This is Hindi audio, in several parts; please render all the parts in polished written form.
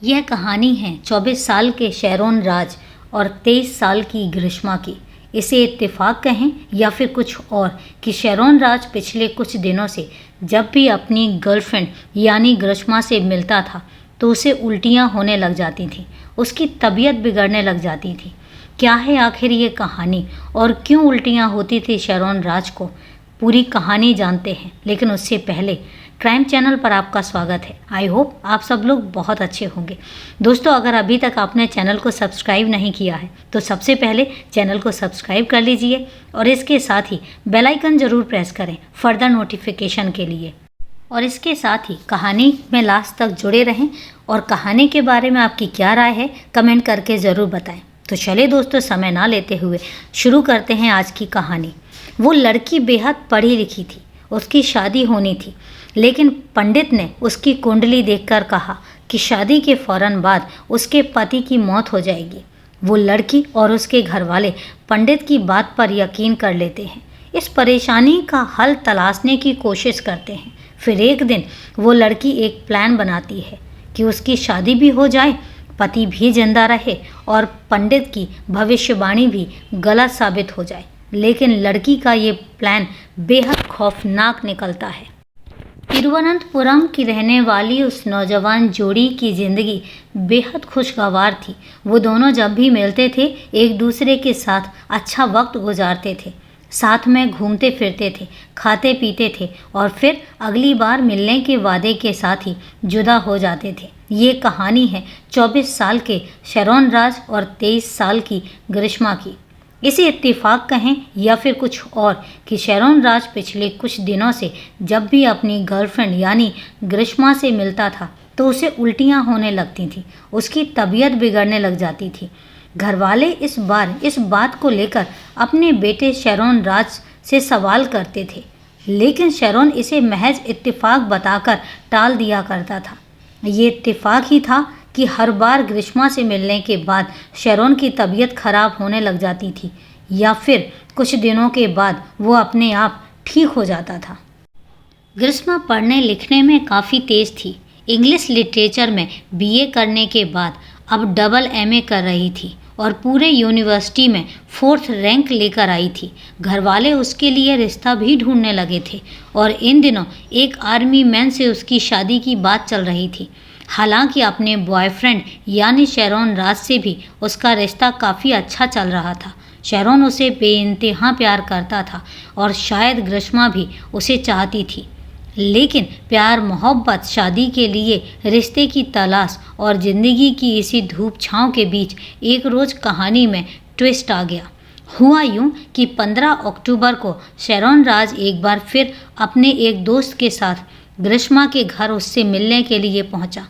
यह कहानी है 24 साल के शेरोन राज और 23 साल की ग्रीष्मा की। इसे इत्तेफाक कहें या फिर कुछ और कि शेरोन राज पिछले कुछ दिनों से जब भी अपनी गर्लफ्रेंड यानी ग्रीष्मा से मिलता था तो उसे उल्टियाँ होने लग जाती थी, उसकी तबीयत बिगड़ने लग जाती थी। क्या है आखिर ये कहानी और क्यों उल्टियाँ होती थी शेरोन राज को, पूरी कहानी जानते हैं। लेकिन उससे पहले क्राइम चैनल पर आपका स्वागत है। आई होप आप सब लोग बहुत अच्छे होंगे। दोस्तों, अगर अभी तक आपने चैनल को सब्सक्राइब नहीं किया है तो सबसे पहले चैनल को सब्सक्राइब कर लीजिए और इसके साथ ही बेल आइकन ज़रूर प्रेस करें फर्दर नोटिफिकेशन के लिए। और इसके साथ ही कहानी में लास्ट तक जुड़े रहें और कहानी के बारे में आपकी क्या राय है कमेंट करके ज़रूर बताएं। तो चलिए दोस्तों, समय ना लेते हुए शुरू करते हैं आज की कहानी। वो लड़की बेहद पढ़ी लिखी थी, उसकी शादी होनी थी, लेकिन पंडित ने उसकी कुंडली देखकर कहा कि शादी के फौरन बाद उसके पति की मौत हो जाएगी। वो लड़की और उसके घरवाले पंडित की बात पर यकीन कर लेते हैं, इस परेशानी का हल तलाशने की कोशिश करते हैं। फिर एक दिन वो लड़की एक प्लान बनाती है कि उसकी शादी भी हो जाए, पति भी जिंदा रहे और पंडित की भविष्यवाणी भी गलत साबित हो जाए। लेकिन लड़की का ये प्लान बेहद खौफनाक निकलता है। तिरुवनंतपुरम की रहने वाली उस नौजवान जोड़ी की ज़िंदगी बेहद खुशगवार थी। वो दोनों जब भी मिलते थे एक दूसरे के साथ अच्छा वक्त गुजारते थे, साथ में घूमते फिरते थे, खाते पीते थे और फिर अगली बार मिलने के वादे के साथ ही जुदा हो जाते थे। ये कहानी है 24 साल के शेरोन राज और 23 साल की ग्रीष्मा की। इसे इत्तेफाक कहें या फिर कुछ और कि शेरोन राज पिछले कुछ दिनों से जब भी अपनी गर्लफ्रेंड यानी ग्रीष्मा से मिलता था तो उसे उल्टियाँ होने लगती थीं, उसकी तबीयत बिगड़ने लग जाती थी। घरवाले इस बार इस बात को लेकर अपने बेटे शेरोन राज से सवाल करते थे, लेकिन शेरोन इसे महज इत्तेफाक बताकर टाल दिया करता था। ये इत्तेफाक ही था कि हर बार ग्रीष्मा से मिलने के बाद शेरोन की तबीयत खराब होने लग जाती थी या फिर कुछ दिनों के बाद वो अपने आप ठीक हो जाता था। ग्रीष्मा पढ़ने लिखने में काफ़ी तेज़ थी। इंग्लिश लिटरेचर में बीए करने के बाद अब डबल एमए कर रही थी और पूरे यूनिवर्सिटी में 4th रैंक लेकर आई थी। घरवाले उसके लिए रिश्ता भी ढूंढने लगे थे और इन दिनों एक आर्मी मैन से उसकी शादी की बात चल रही थी। हालांकि अपने बॉयफ्रेंड यानी शेरोन राज से भी उसका रिश्ता काफ़ी अच्छा चल रहा था। शेरोन उसे बेइंतहा प्यार करता था और शायद ग्रीष्मा भी उसे चाहती थी। लेकिन प्यार, मोहब्बत, शादी के लिए रिश्ते की तलाश और ज़िंदगी की इसी धूप छाँव के बीच एक रोज़ कहानी में ट्विस्ट आ गया। हुआ यूँ कि 15 अक्टूबर को शेरोन राज एक बार फिर अपने एक दोस्त के साथ ग्रीष्मा के घर उससे मिलने के लिए पहुंचा।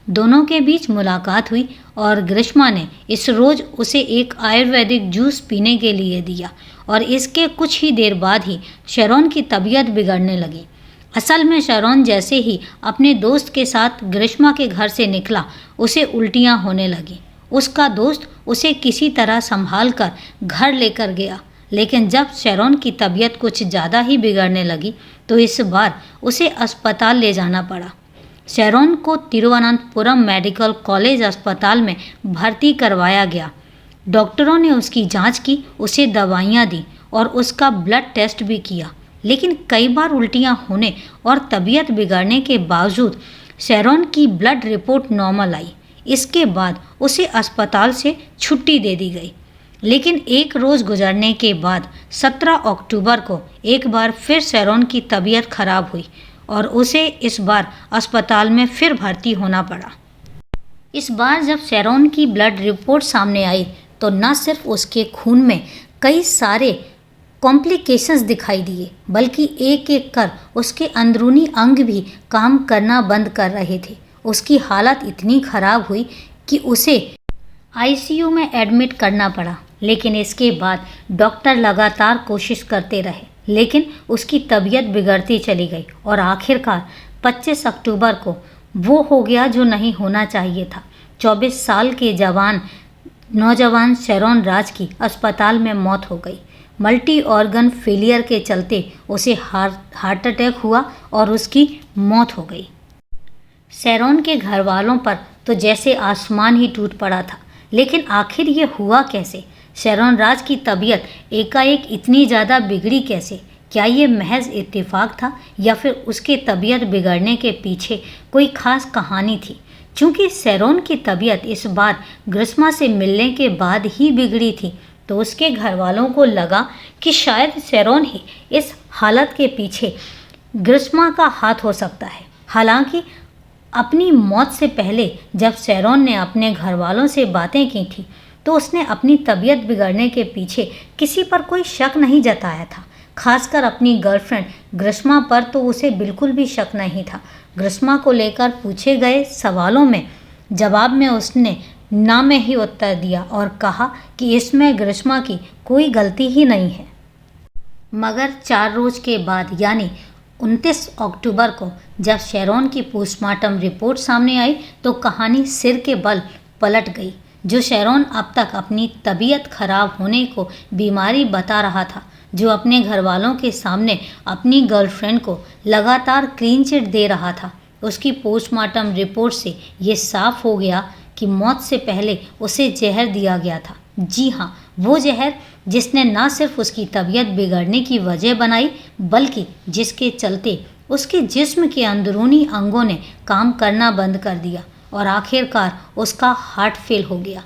दोनों के बीच मुलाकात हुई और ग्रीष्मा ने इस रोज़ उसे एक आयुर्वेदिक जूस पीने के लिए दिया और इसके कुछ ही देर बाद ही शेरोन की तबीयत बिगड़ने लगी। असल में शेरोन जैसे ही अपने दोस्त के साथ ग्रीष्मा के घर से निकला उसे उल्टियाँ होने लगी। उसका दोस्त उसे किसी तरह संभाल कर घर लेकर गया, लेकिन जब शेरोन की तबीयत कुछ ज़्यादा ही बिगड़ने लगी तो इस बार उसे अस्पताल ले जाना पड़ा। शेरोन को तिरुवनंतपुरम मेडिकल कॉलेज अस्पताल में भर्ती करवाया गया। डॉक्टरों ने उसकी जांच की, उसे दवाइयाँ दी और उसका ब्लड टेस्ट भी किया, लेकिन कई बार उल्टियाँ होने और तबीयत बिगड़ने के बावजूद शेरोन की ब्लड रिपोर्ट नॉर्मल आई। इसके बाद उसे अस्पताल से छुट्टी दे दी गई। लेकिन एक रोज़ गुजरने के बाद 17 अक्टूबर को एक बार फिर शेरोन की तबीयत खराब हुई और उसे इस बार अस्पताल में फिर भर्ती होना पड़ा। इस बार जब शेरोन की ब्लड रिपोर्ट सामने आई तो न सिर्फ उसके खून में कई सारे कॉम्प्लिकेशंस दिखाई दिए, बल्कि एक एक कर उसके अंदरूनी अंग भी काम करना बंद कर रहे थे। उसकी हालत इतनी खराब हुई कि उसे आईसीयू में एडमिट करना पड़ा। लेकिन इसके बाद डॉक्टर लगातार कोशिश करते रहे, लेकिन उसकी तबीयत बिगड़ती चली गई और आखिरकार 25 अक्टूबर को वो हो गया जो नहीं होना चाहिए था। 24 साल के नौजवान शेरोन राज की अस्पताल में मौत हो गई। मल्टी ऑर्गन फेलियर के चलते उसे हार्ट अटैक हुआ और उसकी मौत हो गई। शेरोन के घर वालों पर तो जैसे आसमान ही टूट पड़ा था। लेकिन आखिर ये हुआ कैसे? शेरोन राज की तबीयत एकाएक इतनी ज़्यादा बिगड़ी कैसे? क्या ये महज इत्तेफाक था या फिर उसके तबीयत बिगड़ने के पीछे कोई खास कहानी थी? चूंकि शेरोन की तबीयत इस बार ग्रीष्मा से मिलने के बाद ही बिगड़ी थी, तो उसके घर वालों को लगा कि शायद शेरोन ही इस हालत के पीछे ग्रीष्मा का हाथ हो सकता है। हालांकि अपनी मौत से पहले जब शेरोन ने अपने घर वालों से बातें की थी, तो उसने अपनी तबीयत बिगड़ने के पीछे किसी पर कोई शक नहीं जताया था। खासकर अपनी गर्लफ्रेंड ग्रीष्मा पर तो उसे बिल्कुल भी शक नहीं था। ग्रीष्मा को लेकर पूछे गए सवालों में जवाब में उसने ना में ही उत्तर दिया और कहा कि इसमें ग्रीष्मा की कोई गलती ही नहीं है। मगर 4 रोज के बाद यानी 29 अक्टूबर को जब शेरोन की पोस्टमार्टम रिपोर्ट सामने आई, तो कहानी सिर के बल पलट गई। जो शेरोन अब तक अपनी तबीयत खराब होने को बीमारी बता रहा था, जो अपने घर वालों के सामने अपनी गर्लफ्रेंड को लगातार क्लीन चिट दे रहा था, उसकी पोस्टमार्टम रिपोर्ट से ये साफ हो गया कि मौत से पहले उसे जहर दिया गया था। जी हाँ, वो जहर जिसने न सिर्फ उसकी तबीयत बिगड़ने की वजह बनाई, बल्कि जिसके चलते उसके जिस्म के अंदरूनी अंगों ने काम करना बंद कर दिया और आखिरकार उसका हार्ट फेल हो गया।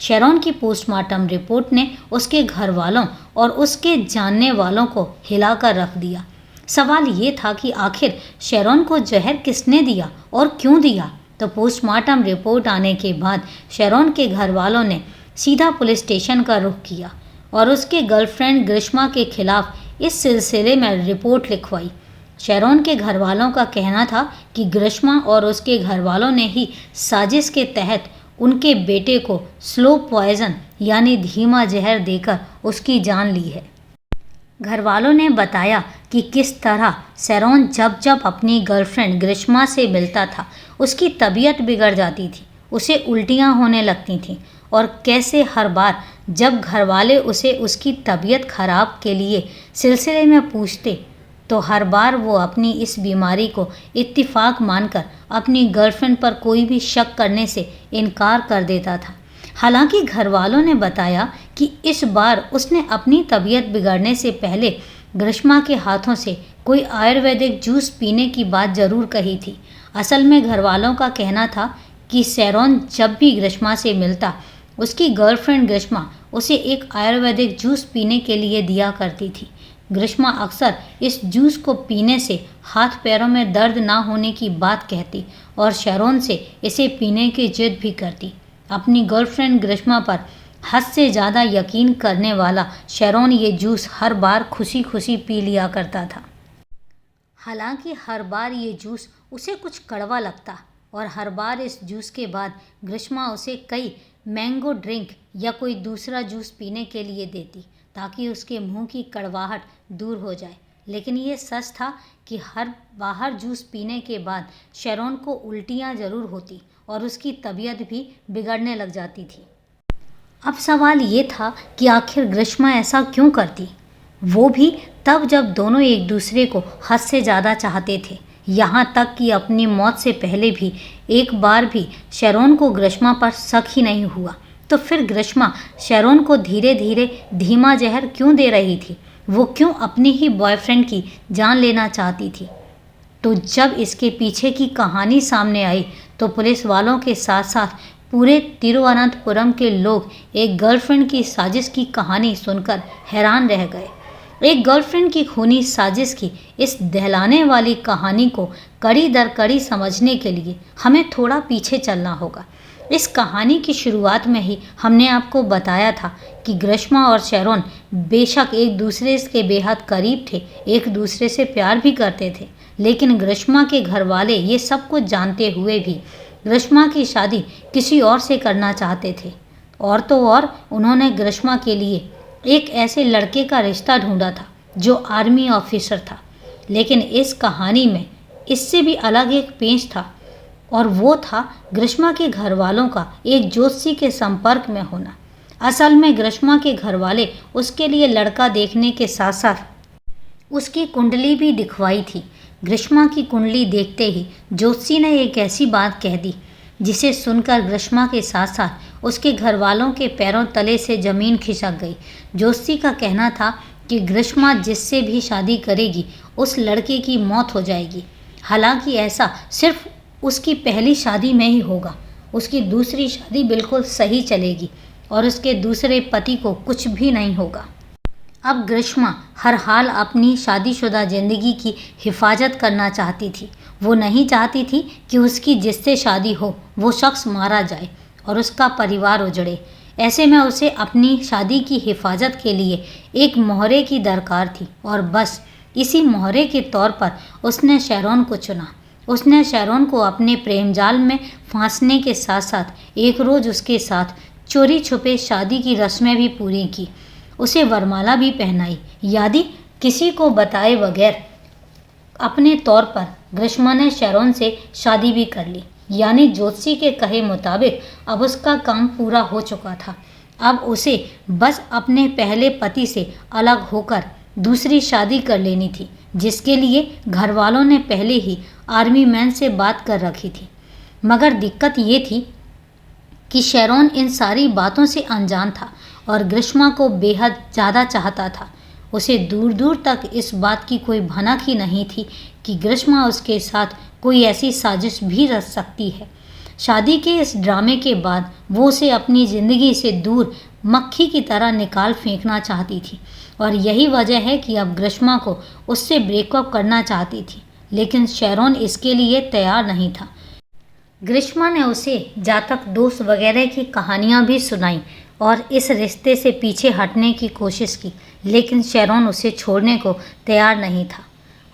शेरोन की पोस्टमार्टम रिपोर्ट ने उसके घर वालों और उसके जानने वालों को हिलाकर रख दिया। सवाल ये था कि आखिर शेरोन को जहर किसने दिया और क्यों दिया? तो पोस्टमार्टम रिपोर्ट आने के बाद शेरोन के घर वालों ने सीधा पुलिस स्टेशन का रुख किया और उसके गर्लफ्रेंड ग्रीष्मा के खिलाफ इस सिलसिले में रिपोर्ट लिखवाई। शेरोन के घर वालों का कहना था कि ग्रीष्मा और उसके घर वालों ने ही साजिश के तहत उनके बेटे को स्लो पॉइजन यानी धीमा जहर देकर उसकी जान ली है। घर वालों ने बताया कि किस तरह शेरोन जब जब अपनी गर्लफ्रेंड ग्रीष्मा से मिलता था, उसकी तबीयत बिगड़ जाती थी, उसे उल्टियाँ होने लगती थीं और कैसे हर बार जब घरवाले उसे उसकी तबीयत खराब के लिए सिलसिले में पूछते, तो हर बार वो अपनी इस बीमारी को इत्तेफाक मानकर अपनी गर्लफ्रेंड पर कोई भी शक करने से इनकार कर देता था। हालांकि घर वालों ने बताया कि इस बार उसने अपनी तबीयत बिगड़ने से पहले ग्रीष्मा के हाथों से कोई आयुर्वेदिक जूस पीने की बात ज़रूर कही थी। असल में घर वालों का कहना था कि शेरोन जब भी ग्रीष्मा से मिलता, उसकी गर्लफ्रेंड ग्रीष्मा उसे एक आयुर्वेदिक जूस पीने के लिए दिया करती थी। ग्रीष्मा अक्सर इस जूस को पीने से हाथ पैरों में दर्द ना होने की बात कहती और शेरोन से इसे पीने की जिद भी करती। अपनी गर्लफ्रेंड ग्रीष्मा पर हद से ज़्यादा यकीन करने वाला शेरोन ये जूस हर बार खुशी खुशी पी लिया करता था। हालांकि हर बार ये जूस उसे कुछ कड़वा लगता और हर बार इस जूस के बाद ग्रीष्मा उसे कई मैंगो ड्रिंक या कोई दूसरा जूस पीने के लिए देती ताकि उसके मुंह की कड़वाहट दूर हो जाए। लेकिन ये सच था कि हर बाहर जूस पीने के बाद शेरोन को उल्टियाँ ज़रूर होती और उसकी तबीयत भी बिगड़ने लग जाती थी। अब सवाल ये था कि आखिर ग्रीष्मा ऐसा क्यों करती, वो भी तब जब दोनों एक दूसरे को हद से ज़्यादा चाहते थे। यहाँ तक कि अपनी मौत से पहले भी एक बार भी शेरोन को ग्रीष्मा पर शक ही नहीं हुआ। तो फिर ग्रीष्मा शेरोन को धीरे धीरे धीमा जहर क्यों दे रही थी? वो क्यों अपनी ही बॉयफ्रेंड की जान लेना चाहती थी? तो जब इसके पीछे की कहानी सामने आई, तो पुलिस वालों के साथ साथ पूरे तिरुवनंतपुरम के लोग एक गर्लफ्रेंड की साजिश की कहानी सुनकर हैरान रह गए। एक गर्लफ्रेंड की खूनी साजिश की इस दहलाने वाली कहानी को कड़ी दर कड़ी समझने के लिए हमें थोड़ा पीछे चलना होगा। इस कहानी की शुरुआत में ही हमने आपको बताया था कि ग्रीष्मा और शेरोन बेशक एक दूसरे के बेहद करीब थे, एक दूसरे से प्यार भी करते थे, लेकिन ग्रीष्मा के घर वाले ये सब कुछ जानते हुए भी ग्रीष्मा की शादी किसी और से करना चाहते थे। और तो और उन्होंने ग्रीष्मा के लिए एक ऐसे लड़के का रिश्ता ढूंढा था जो आर्मी ऑफिसर था। लेकिन इस कहानी में इससे भी अलग एक पेच था और वो था ग्रीष्मा के घर वालों का एक ज्योतिषी के संपर्क में होना। असल में ग्रीष्मा के घर वाले उसके लिए लड़का देखने के साथ साथ उसकी कुंडली भी दिखवाई थी, ग्रीष्मा की कुंडली देखते ही ज्योतिषी ने एक ऐसी बात कह दी जिसे सुनकर ग्रीष्मा के साथ साथ उसके घर वालों के पैरों तले से जमीन खिसक गई। ज्योतिषी का कहना था कि ग्रीष्मा जिससे भी शादी करेगी उस लड़के की मौत हो जाएगी। हालांकि ऐसा सिर्फ उसकी पहली शादी में ही होगा। उसकी दूसरी शादी बिल्कुल सही चलेगी और उसके दूसरे पति को कुछ भी नहीं होगा। अब ग्रीष्मा हर हाल अपनी शादीशुदा जिंदगी की हिफाजत करना चाहती थी। वो नहीं चाहती थी कि उसकी जिससे शादी हो वो शख्स मारा जाए और उसका परिवार उजड़े। ऐसे में उसे अपनी शादी की हिफाजत के लिए एक मोहरे की दरकार थी और बस इसी मोहरे के तौर पर उसने शेरोन को चुना। उसने शेरोन को अपने प्रेम जाल में फांसने के साथ साथ एक रोज़ उसके साथ चोरी छुपे शादी की रस्में भी पूरी की। उसे वरमाला भी पहनाई। यादी किसी को बताए बगैर अपने तौर पर ग्रीष्मा ने शेरोन से शादी भी कर ली। यानी ज्योतिषी के कहे मुताबिक अब उसका काम पूरा हो चुका था। अब उसे बस अपने पहले पति से अलग होकर दूसरी शादी कर लेनी थी, जिसके लिए घर वालों ने पहले ही आर्मी मैन से बात कर रखी थी। मगर दिक्कत ये थी कि शेरोन इन सारी बातों से अनजान था और ग्रीष्मा को बेहद ज़्यादा चाहता था। उसे दूर दूर तक इस बात की कोई भनक ही नहीं थी कि ग्रीष्मा उसके साथ कोई ऐसी साजिश भी रच सकती है। शादी के इस ड्रामे के बाद वो उसे अपनी ज़िंदगी से दूर मक्खी की तरह निकाल फेंकना चाहती थी और यही वजह है कि अब ग्रीष्मा को उससे ब्रेकअप करना चाहती थी। लेकिन शेरोन इसके लिए तैयार नहीं था। ग्रीष्मा ने उसे जातक दोस्त वगैरह की कहानियाँ भी सुनाई और इस रिश्ते से पीछे हटने की कोशिश की, लेकिन शेरोन उसे छोड़ने को तैयार नहीं था।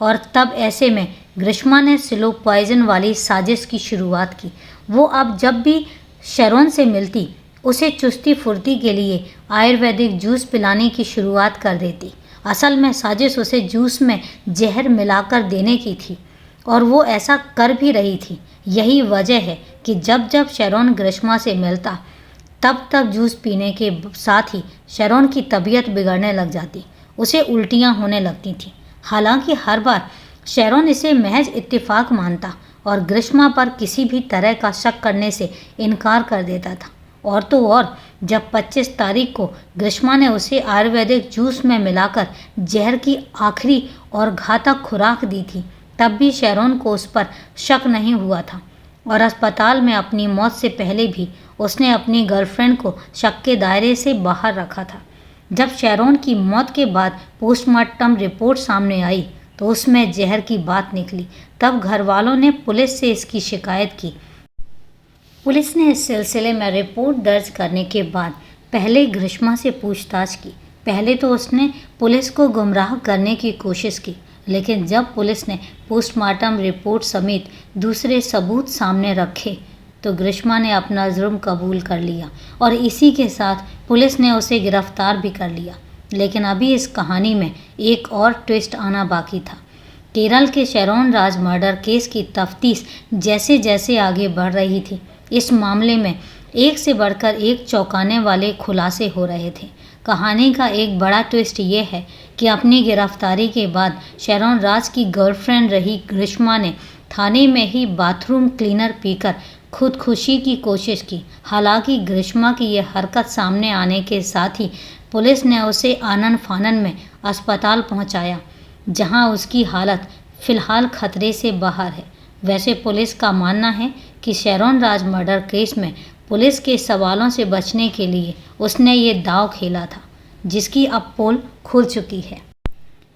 और तब ऐसे में ग्रीष्मा ने स्लो पॉइजन वाली साजिश की शुरुआत की। वो अब जब भी शेरोन से मिलती उसे चुस्ती फुर्ती के लिए आयुर्वेदिक जूस पिलाने की शुरुआत कर देती। असल में साजिश उसे जूस में जहर मिलाकर देने की थी और वो ऐसा कर भी रही थी। यही वजह है कि जब जब शेरोन ग्रीष्मा से मिलता तब तब जूस पीने के साथ ही शेरोन की तबीयत बिगड़ने लग जाती। उसे उल्टियाँ होने लगती थीं। हालांकि हर बार शेरोन इसे महज इत्तेफाक मानता और ग्रीष्मा पर किसी भी तरह का शक करने से इनकार कर देता था। और तो और जब 25 तारीख को ग्रीष्मा ने उसे आयुर्वेदिक जूस में मिलाकर जहर की आखिरी और घातक खुराक दी थी, तब भी शेरोन को उस पर शक नहीं हुआ था और अस्पताल में अपनी मौत से पहले भी उसने अपनी गर्लफ्रेंड को शक के दायरे से बाहर रखा था। जब शेरोन की मौत के बाद पोस्टमार्टम रिपोर्ट सामने आई तो उसमें जहर की बात निकली। तब घर वालों ने पुलिस से इसकी शिकायत की। पुलिस ने इस सिलसिले में रिपोर्ट दर्ज करने के बाद पहले ग्रीष्मा से पूछताछ की। पहले तो उसने पुलिस को गुमराह करने की कोशिश की, लेकिन जब पुलिस ने पोस्टमार्टम रिपोर्ट समेत दूसरे सबूत सामने रखे तो ग्रीष्मा ने अपना जुर्म कबूल कर लिया और इसी के साथ पुलिस ने उसे गिरफ्तार भी कर लिया। लेकिन अभी इस कहानी में एक और ट्विस्ट आना बाकी था। केरल के शेरोन राज मर्डर केस की तफ्तीश जैसे जैसे आगे बढ़ रही थी, इस मामले में एक से बढ़कर एक चौंकाने वाले खुलासे हो रहे थे। कहानी का एक बड़ा ट्विस्ट ये है कि अपनी गिरफ्तारी के बाद शेरोन राज की गर्लफ्रेंड रही ग्रीष्मा ने थाने में ही बाथरूम क्लीनर पीकर खुदकुशी की कोशिश की। हालांकि ग्रीष्मा की यह हरकत सामने आने के साथ ही पुलिस ने उसे आनन फानन में अस्पताल पहुंचाया, जहां उसकी हालत फ़िलहाल खतरे से बाहर है। वैसे पुलिस का मानना है कि शेरोन राज मर्डर केस में पुलिस के सवालों से बचने के लिए उसने ये दांव खेला था, जिसकी अब पोल खुल चुकी है।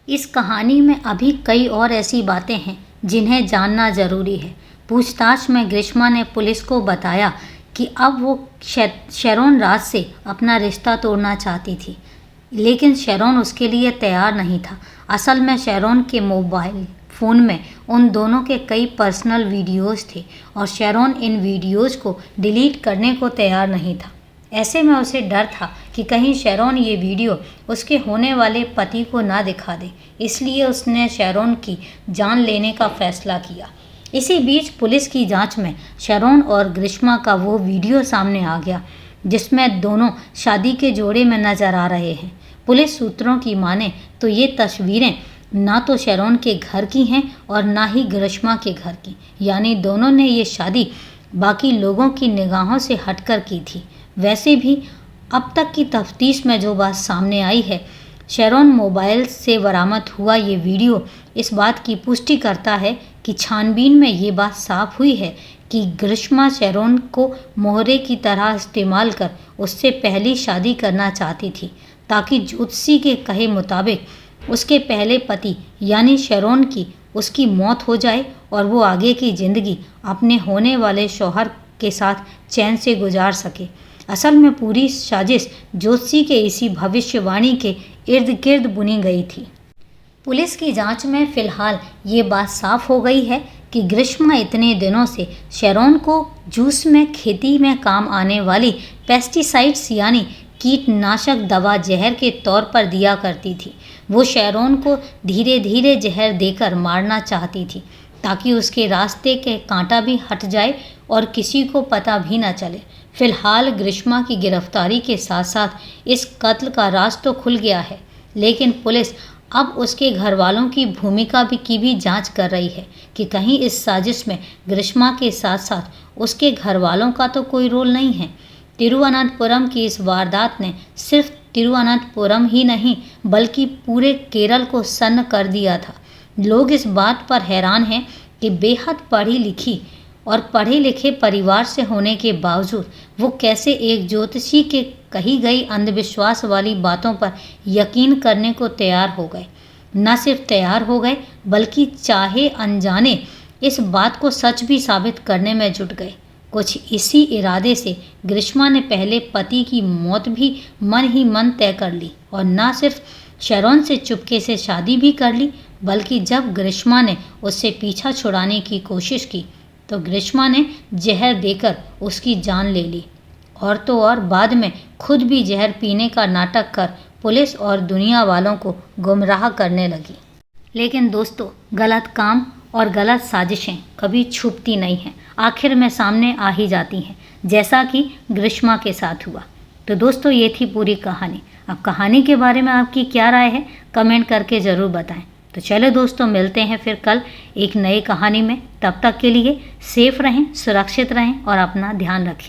इस कहानी में अभी कई और ऐसी बातें हैं जिन्हें जानना ज़रूरी है। पूछताछ में ग्रीष्मा ने पुलिस को बताया कि अब वो शेरोन राज से अपना रिश्ता तोड़ना चाहती थी, लेकिन शेरोन उसके लिए तैयार नहीं था। असल में शेरोन के मोबाइल फ़ोन में उन दोनों के कई पर्सनल वीडियोज़ थे और शेरोन इन वीडियोज़ को डिलीट करने को तैयार नहीं था। ऐसे में उसे डर था कि कहीं शेरोन ये वीडियो उसके होने वाले पति को ना दिखा दे, इसलिए उसने शेरोन की जान लेने का फ़ैसला किया। इसी बीच पुलिस की जांच में शेरोन और ग्रीष्मा का वो वीडियो सामने आ गया जिसमें दोनों शादी के जोड़े में नज़र आ रहे हैं। पुलिस सूत्रों की माने तो ये तस्वीरें ना तो शेरोन के घर की हैं और ना ही ग्रिश्मा के घर की, यानी दोनों ने ये शादी बाकी लोगों की निगाहों से हटकर की थी। वैसे भी अब तक की तफ्तीश में जो बात सामने आई है, शेरोन मोबाइल से बरामद हुआ ये वीडियो इस बात की पुष्टि करता है कि छानबीन में ये बात साफ हुई है कि ग्रिश्मा शेरोन को मोहरे की तरह इस्तेमाल कर उससे पहली शादी करना चाहती थी, ताकि ज्योतिषी के कहे मुताबिक उसके पहले पति यानी शेरोन की उसकी मौत हो जाए और वो आगे की ज़िंदगी अपने होने वाले शौहर के साथ चैन से गुजार सके। असल में पूरी साजिश ज्योतिषी के इसी भविष्यवाणी के इर्द गिर्द बुनी गई थी। पुलिस की जांच में फ़िलहाल ये बात साफ हो गई है कि ग्रिश्मा इतने दिनों से शेरोन को जूस में खेती में काम आने वाली पेस्टिसाइड्स यानी कीटनाशक दवा जहर के तौर पर दिया करती थी। वो शेरोन को धीरे धीरे जहर देकर मारना चाहती थी, ताकि उसके रास्ते के कांटा भी हट जाए और किसी को पता भी न चले। फिलहाल ग्रिश्मा की गिरफ्तारी के साथ साथ इस कत्ल का राज तो खुल गया है, लेकिन पुलिस अब उसके घर वालों की भूमिका की भी जांच कर रही है कि कहीं इस साजिश में ग्रिश्मा के साथ साथ उसके घर वालों का तो कोई रोल नहीं है। तिरुवनंतपुरम की इस वारदात ने सिर्फ तिरुवनंतपुरम ही नहीं बल्कि पूरे केरल को सन्न कर दिया था। लोग इस बात पर हैरान हैं कि बेहद पढ़ी लिखी और पढ़े लिखे परिवार से होने के बावजूद वो कैसे एक ज्योतिषी के कही गई अंधविश्वास वाली बातों पर यकीन करने को तैयार हो गए। न सिर्फ तैयार हो गए बल्कि चाहे अनजाने इस बात को सच भी साबित करने में जुट गए। कुछ इसी इरादे से ग्रिश्मा ने पहले पति की मौत भी मन ही मन तय कर ली और न सिर्फ शेरोन से चुपके से शादी भी कर ली, बल्कि जब ग्रिश्मा ने उससे पीछा छुड़ाने की कोशिश की तो ग्रिश्मा ने जहर देकर उसकी जान ले ली और तो और बाद में खुद भी जहर पीने का नाटक कर पुलिस और दुनिया वालों को गुमराह करने लगी। लेकिन दोस्तों, गलत काम और गलत साजिशें कभी छुपती नहीं हैं, आखिर में सामने आ ही जाती हैं, जैसा कि ग्रिश्मा के साथ हुआ। तो दोस्तों, ये थी पूरी कहानी। अब कहानी के बारे में आपकी क्या राय है, कमेंट करके ज़रूर बताएं। तो चलो दोस्तों, मिलते हैं फिर कल एक नई कहानी में। तब तक के लिए सेफ रहें, सुरक्षित रहें और अपना ध्यान रखें।